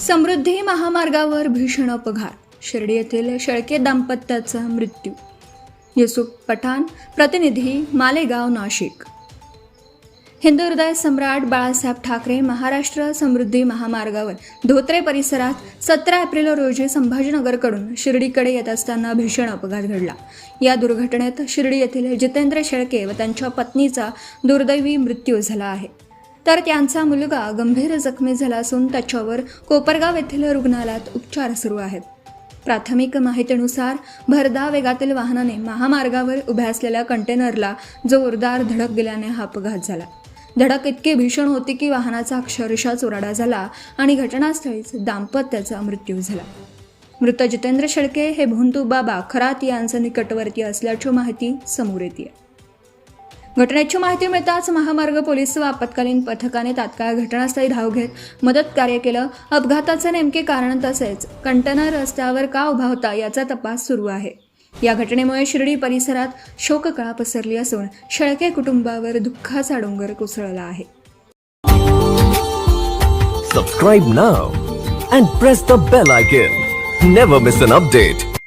समृद्धी महामार्गावर भीषण अपघात, शिर्डी येथील शेळके दाम्पत्याचा मृत्यू. युसुफ पठाण, प्रतिनिधी, मालेगाव, नाशिक. हिंदू हृदय सम्राट बाळासाहेब ठाकरे महाराष्ट्र समृद्धी महामार्गावर धोत्रे परिसरात 17 एप्रिल रोजी संभाजीनगरकडून शिर्डीकडे येत असताना भीषण अपघात घडला. या दुर्घटनेत शिर्डी येथील जितेंद्र शेळके व त्यांच्या पत्नीचा दुर्दैवी मृत्यू झाला आहे, तर त्यांचा मुलगा गंभीर जखमी झाला असून त्याच्यावर कोपरगाव येथील रुग्णालयात उपचार सुरू आहेत. प्राथमिक माहितीनुसार भरधाव वेगातील वाहनाने महामार्गावर उभ्या असलेल्या कंटेनरला जोरदार धडक दिल्याने हा अपघात झाला. धडक इतकी भीषण होती की वाहनाचा अक्षरशः चुराडा झाला आणि घटनास्थळीच दाम्पत्याचा मृत्यू झाला. मृत जितेंद्र शेळके हे भोंतू बाबा खरात यांचे निकटवर्तीय असल्याची माहिती समोर येते. घटनेची माहिती मिळताच महामार्ग पोलीस व आपत्कालीन पथकाने तात्काळ घटनास्थळी धाव घेत मदत कार्य केलं. अपघाताचे नेमके कारण तसेच कंटेनर रस्त्यावर का उभा होता याचा तपास सुरू आहे. या घटनेमुळे शिर्डी परिसरात शोककळा पसरली असून शेळके कुटुंबावर दुःखाचा डोंगर कोसळला आहे. Subscribe now and press the bell icon. Never miss an update.